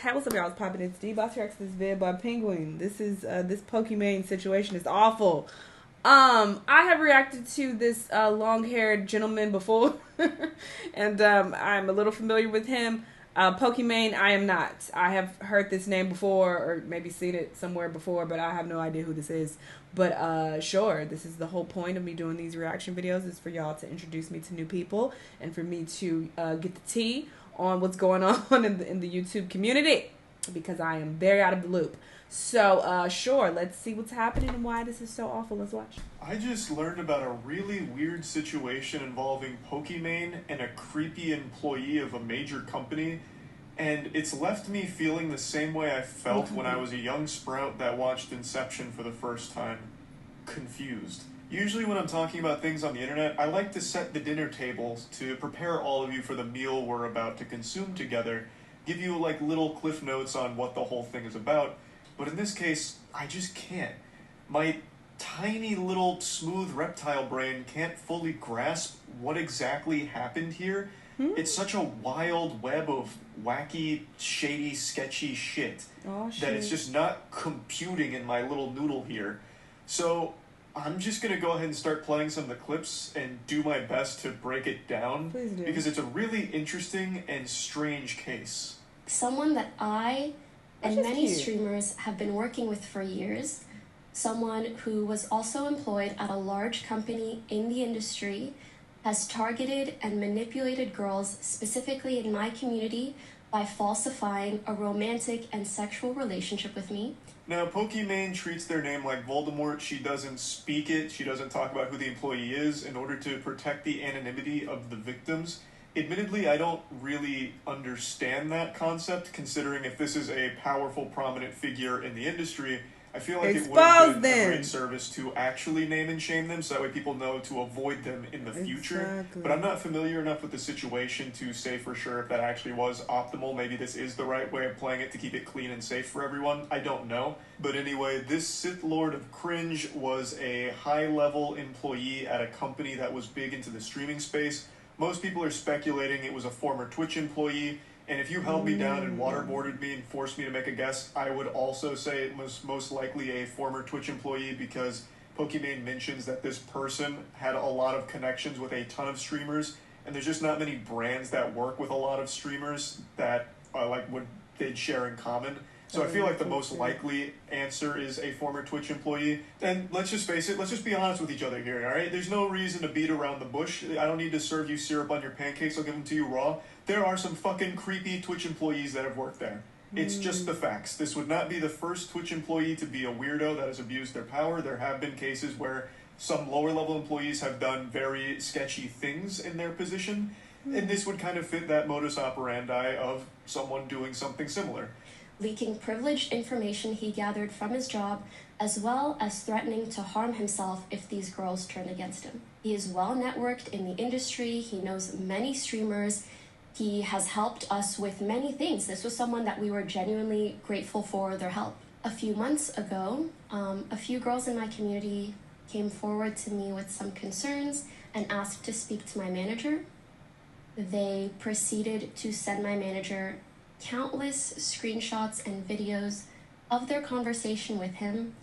Hey, what's up, y'all? It's Poppin'. It's D. Boss here. This vid by Penguin. This is this Pokimane situation is awful. I have reacted to this long-haired gentleman before, and I'm a little familiar with him. Pokimane, I am not. I have heard this name before, or maybe seen it somewhere before, but I have no idea who this is. But sure, this is the whole point of me doing these reaction videos, is for y'all to introduce me to new people and for me to get the tea on what's going on in the YouTube community, because I am very out of the loop. So, sure, let's see what's happening and why this is so awful. Let's watch. I just learned about a really weird situation involving Pokimane and a creepy employee of a major company, and it's left me feeling the same way I felt when I was a young sprout that watched Inception for the first time. Confused. Usually when I'm talking about things on the internet, I like to set the dinner table to prepare all of you for the meal we're about to consume together, give you like little cliff notes on what the whole thing is about. But in this case, I just can't. My tiny little smooth reptile brain can't fully grasp what exactly happened here. It's such a wild web of wacky, shady, sketchy shit that it's just not computing in my little noodle here. So I'm just going to go ahead and start playing some of the clips and do my best to break it down. Please do. Because it's a really interesting and strange case. Someone that I and many cute. streamers have been working with for years, someone who was also employed at a large company in the industry, has targeted and manipulated girls, specifically in my community, by falsifying a romantic and sexual relationship with me. Now, Pokimane treats their name like Voldemort. She doesn't speak it. She doesn't talk about who the employee is in order to protect the anonymity of the victims. Admittedly, I don't really understand that concept, considering if this is a powerful, prominent figure in the industry, I feel like it would have been a great service to actually name and shame them, so that way people know to avoid them in the future. Exactly. But I'm not familiar enough with the situation to say for sure if that actually was optimal. Maybe this is the right way of playing it to keep it clean and safe for everyone. I don't know. But anyway, this Sith Lord of Cringe was a high-level employee at a company that was big into the streaming space. Most people are speculating it was a former Twitch employee. And if you held me down and waterboarded me and forced me to make a guess, I would also say it was most likely a former Twitch employee, because Pokimane mentions that this person had a lot of connections with a ton of streamers, and there's just not many brands that work with a lot of streamers that they'd share in common. So I feel like the most likely answer is a former Twitch employee. And let's just face it, let's just be honest with each other here, alright? There's no reason to beat around the bush. I don't need to serve you syrup on your pancakes, I'll give them to you raw. There are some fucking creepy Twitch employees that have worked there. It's just the facts. This would not be the first Twitch employee to be a weirdo that has abused their power. There have been cases where some lower level employees have done very sketchy things in their position. And this would kind of fit that modus operandi of someone doing something similar. Leaking privileged information he gathered from his job, as well as threatening to harm himself if these girls turn against him. He is well networked in the industry, he knows many streamers, he has helped us with many things. This was someone that we were genuinely grateful for their help. A few months ago, a few girls in my community came forward to me with some concerns and asked to speak to my manager. They proceeded to send my manager countless screenshots and videos of their conversation with him,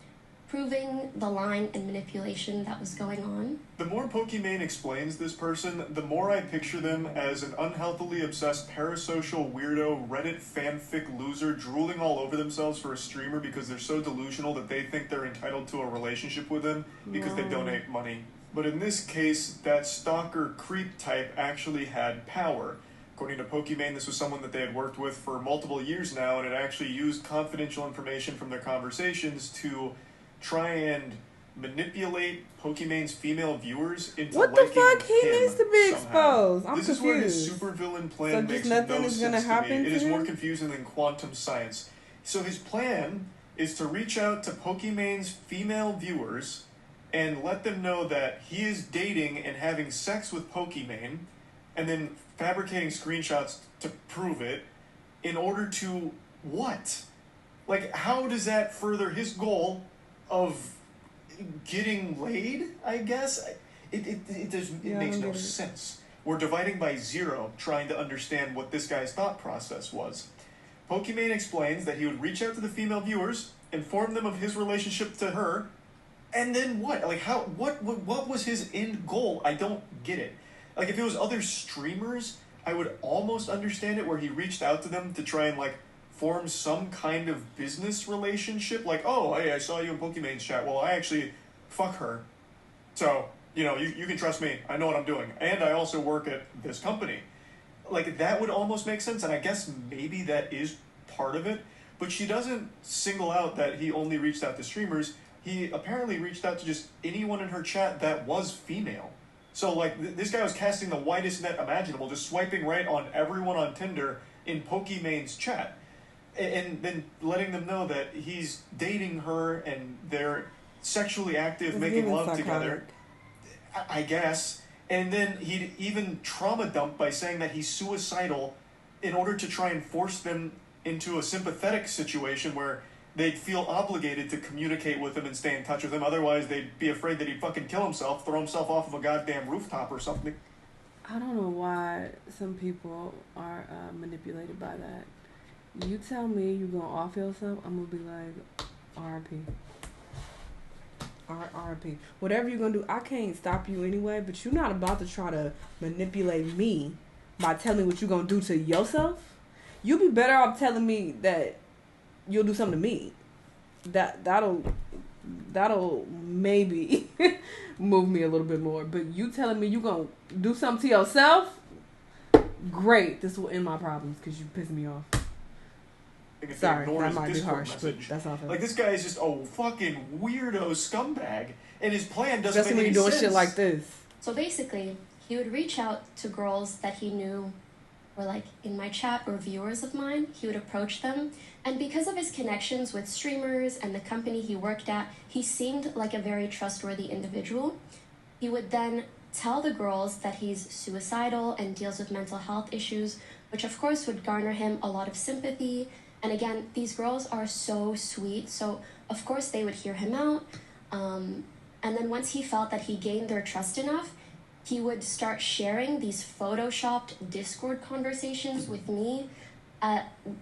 proving the lying and manipulation that was going on. The more Pokimane explains this person, the more I picture them as an unhealthily obsessed parasocial weirdo Reddit fanfic loser drooling all over themselves for a streamer because they're so delusional that they think they're entitled to a relationship with him because they donate money. But in this case, that stalker creep type actually had power. According to Pokimane, this was someone that they had worked with for multiple years now, and had actually used confidential information from their conversations to try and manipulate Pokimane's female viewers into What the liking fuck? He him needs to be somehow. exposed. I'm This confused. is where his supervillain plan So makes just nothing no is sense gonna to happen me. to It is more him? confusing than quantum science. So his plan is to reach out to Pokimane's female viewers and let them know that he is dating and having sex with Pokimane, and then fabricating screenshots to prove it, in order to what? Like, how does that further his goal of getting laid, I guess? It makes no sense. We're dividing by zero, trying to understand what this guy's thought process was. Pokimane explains that he would reach out to the female viewers, inform them of his relationship to her, and then what? Like, how? What was his end goal? I don't get it. Like, if it was other streamers, I would almost understand it, where he reached out to them to try and, like, form some kind of business relationship. Like, oh, hey, I saw you in Pokimane's chat. Well, I actually fuck her. So, you know, you can trust me. I know what I'm doing. And I also work at this company. Like, that would almost make sense, and I guess maybe that is part of it. But she doesn't single out that he only reached out to streamers. He apparently reached out to just anyone in her chat that was female. So, like, this guy was casting the widest net imaginable, just swiping right on everyone on Tinder in Pokimane's chat. And then letting them know that he's dating her and they're sexually active, making love together. I guess. And then he'd even trauma dump by saying that he's suicidal in order to try and force them into a sympathetic situation where they'd feel obligated to communicate with him and stay in touch with him. Otherwise, they'd be afraid that he'd fucking kill himself, throw himself off of a goddamn rooftop or something. I don't know why some people are manipulated by that. You tell me you're going to off yourself, I'm going to be like, R.I.P. R.I.P. Whatever you're going to do, I can't stop you anyway, but you're not about to try to manipulate me by telling me what you're going to do to yourself. You'll be better off telling me that you'll do something to me. That'll maybe move me a little bit more. But you telling me you're going to do something to yourself? Great. This will end my problems because you piss me off. Sorry, that might be harsh, but that's all. Like, this guy is just a fucking weirdo scumbag, and his plan doesn't Especially make any sense. when you're doing shit like this. So basically, he would reach out to girls that he knew were, like, in my chat or viewers of mine. He would approach them, and because of his connections with streamers and the company he worked at, he seemed like a very trustworthy individual. He would then tell the girls that he's suicidal and deals with mental health issues, which of course would garner him a lot of sympathy. And again, these girls are so sweet, so of course they would hear him out. And then once he felt that he gained their trust enough, he would start sharing these photoshopped Discord conversations with me.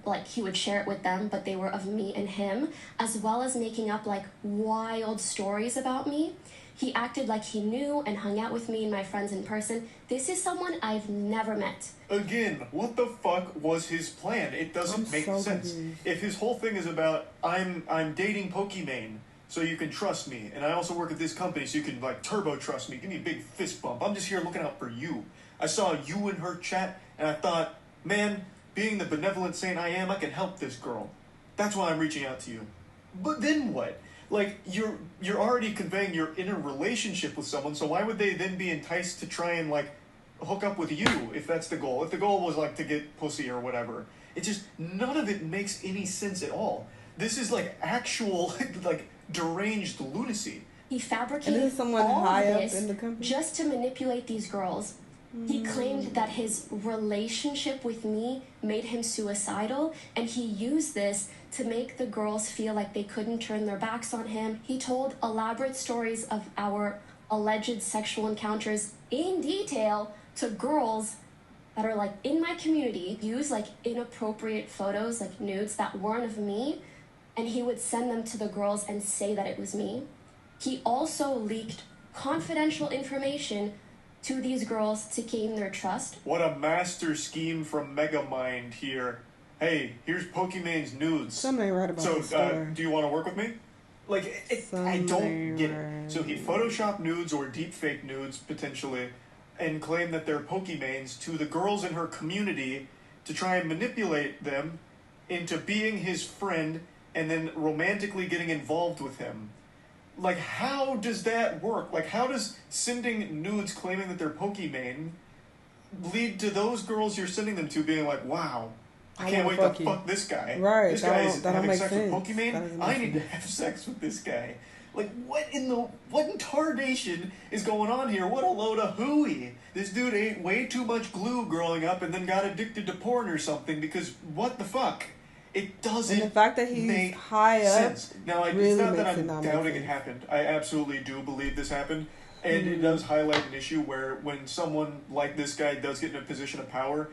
Like, he would share it with them, but they were of me and him, as well as making up, like, wild stories about me. He acted like he knew and hung out with me and my friends in person. This is someone I've never met. Again, what the fuck was his plan? It doesn't make sense. Confused. If his whole thing is about, I'm dating Pokimane, so you can trust me, and I also work at this company, so you can, like, turbo trust me, give me a big fist bump. I'm just here looking out for you. I saw you in her chat, and I thought, man, being the benevolent saint I am, I can help this girl. That's why I'm reaching out to you. But then what? Like, you're already conveying you're in a relationship with someone, so why would they then be enticed to try and, like, hook up with you if that's the goal? If the goal was, like, to get pussy or whatever. It just, none of it makes any sense at all. This is, like, actual, like, deranged lunacy. He fabricated And someone all high of up this in the company? just to manipulate these girls. He claimed that his relationship with me made him suicidal, and he used this to make the girls feel like they couldn't turn their backs on him. He told elaborate stories of our alleged sexual encounters in detail to girls that are, like, in my community. He used, like, inappropriate photos, like nudes that weren't of me, and he would send them to the girls and say that it was me. He also leaked confidential information to these girls to gain their trust. What a master scheme from Megamind here. Hey, here's Pokimane's nudes. Something ain't right about this story. Do you want to work with me? Like, I don't get it. So he photoshopped nudes or deepfake nudes, potentially, and claimed that they're Pokimanes to the girls in her community to try and manipulate them into being his friend and then romantically getting involved with him. Like, how does that work? Like, how does sending nudes claiming that they're Pokimane lead to those girls you're sending them to being like, wow, I can't wait to fuck this guy. Right, This guy is that don't having make sex sense. with Pokimane. I need to have sex with this guy. Like, what in tarnation is going on here? What a load of hooey. This dude ate way too much glue growing up and then got addicted to porn or something because what the fuck? It doesn't And the fact that he's high sense. up Now, really it's not makes that it I'm not make doubting it sense. happened. I absolutely do believe this happened. And it does highlight an issue where when someone like this guy does get in a position of power,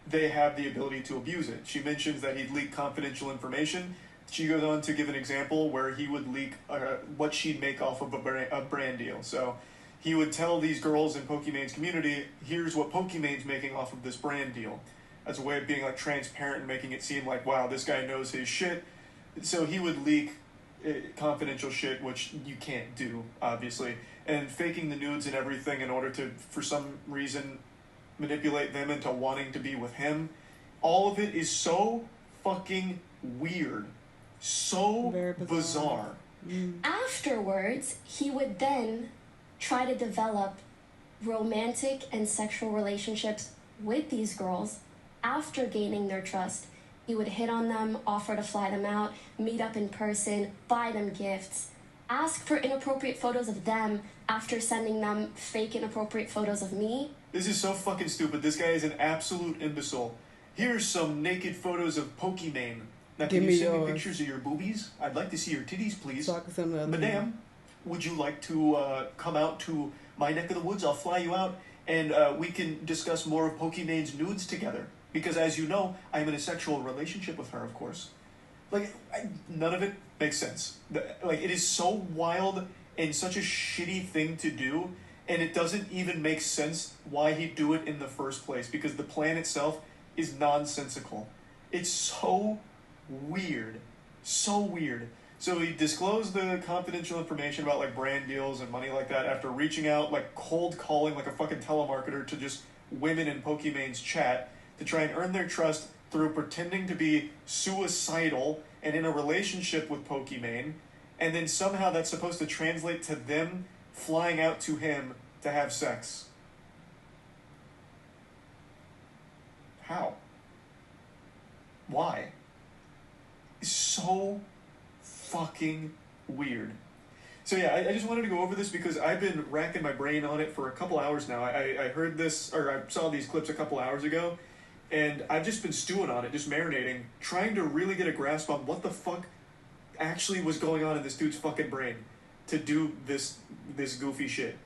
they have the ability to abuse it. She mentions that he'd leak confidential information. She goes on to give an example where he would leak what she'd make off of a brand deal. So he would tell these girls in Pokimane's community, here's what Pokimane's making off of this brand deal. As a way of being like transparent and making it seem like, wow, this guy knows his shit. So he would leak confidential shit, which you can't do, obviously. And faking the nudes and everything in order to, for some reason, manipulate them into wanting to be with him. All of it is so fucking weird. So bizarre. Afterwards, he would then try to develop romantic and sexual relationships with these girls. After gaining their trust, he would hit on them, offer to fly them out, meet up in person, buy them gifts, ask for inappropriate photos of them after sending them fake inappropriate photos of me. This is so fucking stupid. This guy is an absolute imbecile. Here's some naked photos of Pokimane. Now, can you send me pictures of your boobies? I'd like to see your titties, please. Madame, would you like to come out to my neck of the woods? I'll fly you out, and we can discuss more of Pokimane's nudes together. Because as you know, I'm in a sexual relationship with her, of course. Like, none of it makes sense. Like, it is so wild and such a shitty thing to do, and it doesn't even make sense why he'd do it in the first place, because the plan itself is nonsensical. It's so weird. So weird. So he disclosed the confidential information about, like, brand deals and money like that after reaching out, like, cold calling like a fucking telemarketer to just women in Pokimane's chat to try and earn their trust through pretending to be suicidal and in a relationship with Pokimane, and then somehow that's supposed to translate to them flying out to him to have sex. How? Why? It's so fucking weird. So yeah, I just wanted to go over this because I've been racking my brain on it for a couple hours now. I heard this, or I saw these clips a couple hours ago, and I've just been stewing on it, just marinating, trying to really get a grasp on what the fuck actually was going on in this dude's fucking brain to do this goofy shit.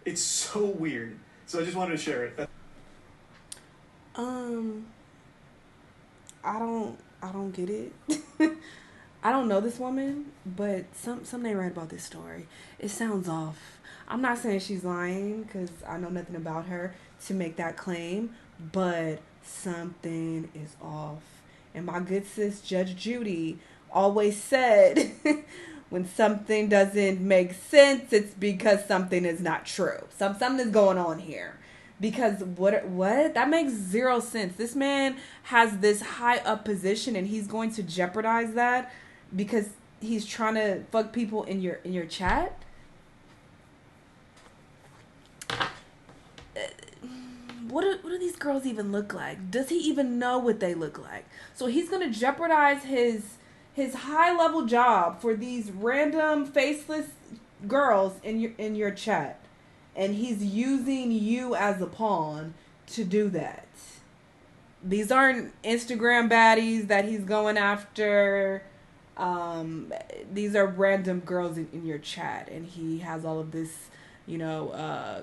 It's so weird. So I just wanted to share it. I don't get it. I don't know this woman, but something right about this story. It sounds off. I'm not saying she's lying because I know nothing about her to make that claim, but something is off. And my good sis, Judge Judy, always said when something doesn't make sense, it's because something is not true. Something is going on here. Because what? That makes zero sense. This man has this high up position and he's going to jeopardize that because he's trying to fuck people in your chat. What do these girls even look like? Does he even know what they look like? So he's going to jeopardize his high level job for these random faceless girls in your chat, and he's using you as a pawn to do that. These aren't Instagram baddies that he's going after. These are random girls in your chat, and he has all of this,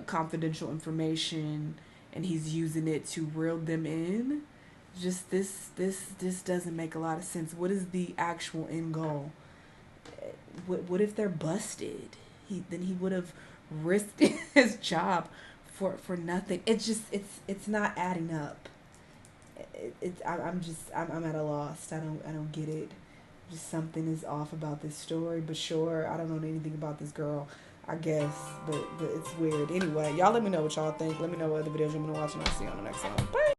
confidential information, and he's using it to reel them in. Just this doesn't make a lot of sense. What is the actual end goal? What if they're busted? Then he would have risked his job for nothing. It's not adding up. I'm at a loss. I don't get it. Just something is off about this story. But sure, I don't know anything about this girl, I guess, but it's weird. Anyway, y'all let me know what y'all think. Let me know what other videos you want to watch, and I'll see you on the next one. Bye.